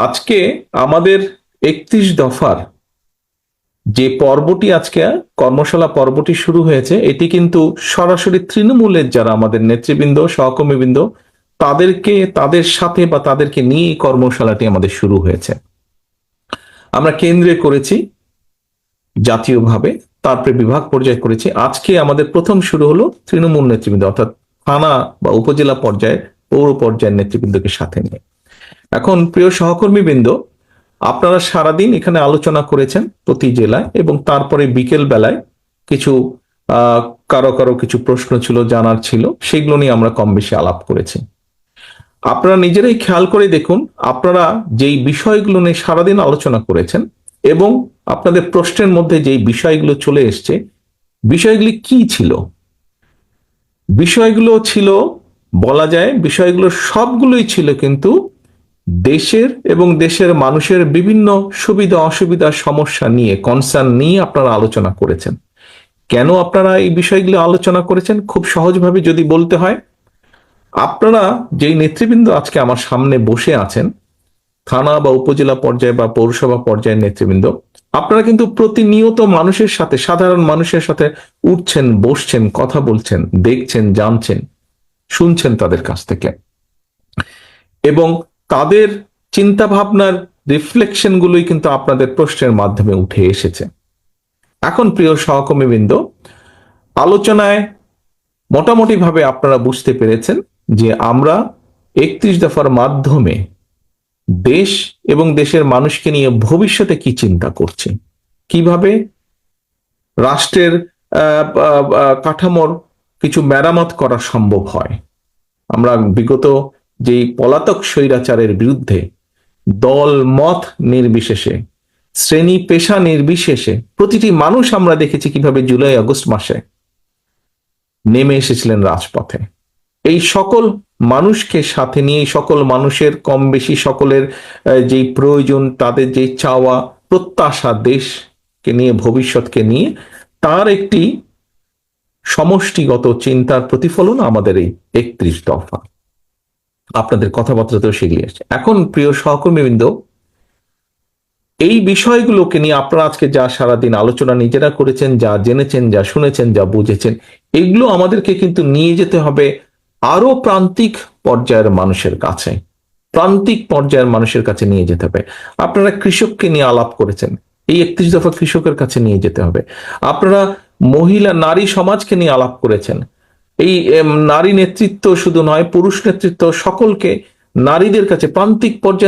আজকে আমাদের 31 দফার যে পর্বটি আজকে কর্মশালা পর্বটি শুরু হয়েছে, এটি কিন্তু সরাসরি তৃণমূলের যারা আমাদের নেতৃবৃন্দ সহকর্মীবৃন্দ তাদের সাথে বা তাদেরকে নিয়ে এই কর্মশালাটি আমাদের শুরু হয়েছে। আমরা কেন্দ্রে করেছি, জাতীয়ভাবে, তারপরে বিভাগ পর্যায়ে করেছি। আজকে আমাদের প্রথম শুরু হলো তৃণমূল নেতৃবৃন্দ, অর্থাৎ থানা বা উপজেলা পর্যায়ে, পৌর পর্যায়ের নেতৃবৃন্দকে সাথে নিয়ে। এখন প্রিয় সহকর্মীবৃন্দ, আপনারা সারাদিন এখানে আলোচনা করেছেন প্রতি জেলায়, এবং তারপরে বিকেল বেলায় কিছু কারো কারো কিছু প্রশ্ন ছিল, জানার ছিল, সেগুলো নিয়ে আমরা কম বেশি আলাপ করেছি। আপনারা নিজেরাই খেয়াল করে দেখুন, আপনারা যেই বিষয়গুলো নিয়ে সারাদিন আলোচনা করেছেন এবং আপনাদের প্রশ্নের মধ্যে যেই বিষয়গুলো চলে এসছে, বিষয়গুলি কি ছিল? বিষয়গুলো ছিল, বলা যায় বিষয়গুলো সবগুলোই ছিল কিন্তু দেশের এবং দেশের মানুষের বিভিন্ন সুবিধা অসুবিধা সমস্যা নিয়ে, কনসার্ন নিয়ে আপনারা আলোচনা করেছেন। কেন আপনারা এই বিষয়গুলো আলোচনা করেছেন? খুব সহজভাবে যদি বলতে হয়, আপনারা যেই নেতৃবৃন্দ আজকে আমার সামনে বসে আছেন, থানা বা উপজেলা পর্যায়ে বা পৌরসভা পর্যায়ের নেতৃবৃন্দ, আপনারা কিন্তু প্রতিনিয়ত মানুষের সাথে, সাধারণ মানুষের সাথে উঠছেন, বসছেন, কথা বলছেন, দেখছেন, জানছেন, শুনছেন তাদের কাছ থেকে, এবং তাদের চিন্তা ভাবনার রিফ্লেকশন গুলোই কিন্তু আপনাদের প্রশ্নের মাধ্যমে উঠে এসেছে। এখন প্রিয় সহকর্মীবৃন্দ, আলোচনায় মোটামুটি ভাবে আপনারা বুঝতে পেরেছেন যে আমরা 31 দফার মাধ্যমে দেশ এবং দেশের মানুষকে নিয়ে ভবিষ্যতে কি চিন্তা করছি, কিভাবে রাষ্ট্রের কাঠামোর কিছু মেরামত করা সম্ভব হয়। আমরা বিগত যেই পলাতক স্বৈরাচারের বিরুদ্ধে দল মত নির্বিশেষে, শ্রেণী পেশা নির্বিশেষে প্রতিটি মানুষ আমরা দেখেছি কিভাবে জুলাই আগস্ট মাসে নেমে এসেছিলেন রাজপথে। এই সকল মানুষকে সাথে নিয়ে, সকল মানুষের কম বেশি সকলের যেই প্রয়োজন, তাদের যে চাওয়া প্রত্যাশা, দেশকে নিয়ে, ভবিষ্যৎকে নিয়ে, তার একটি সমষ্টিগত চিন্তার প্রতিফলন আমাদের এই 31 দফা। আপনাদের কথাবার্তাতেও সেগুলি আসছে। এখন প্রিয় সহকর্মীবৃন্দ, এই বিষয়গুলোকে নিয়ে আপনারা আজকে যা সারাদিন আলোচনা নিজেরা করেছেন, যা জেনেছেন, যা শুনেছেন, যা বুঝেছেন, এগুলো আমাদেরকে কিন্তু নিয়ে যেতে হবে আরো প্রান্তিক পর্যায়ের মানুষের কাছে, প্রান্তিক পর্যায়ের মানুষের কাছে নিয়ে যেতে হবে। আপনারা কৃষককে নিয়ে আলাপ করেছেন, এই 31 দফা কৃষকের কাছে নিয়ে যেতে হবে। আপনারা মহিলা নারী সমাজকে নিয়ে আলাপ করেছেন, এই নারী নেতৃত্ব শুধু নয়, পুরুষ নেতৃত্ব, সকলকে, নারীদের কাছে, প্রান্তিক পর্যায়ে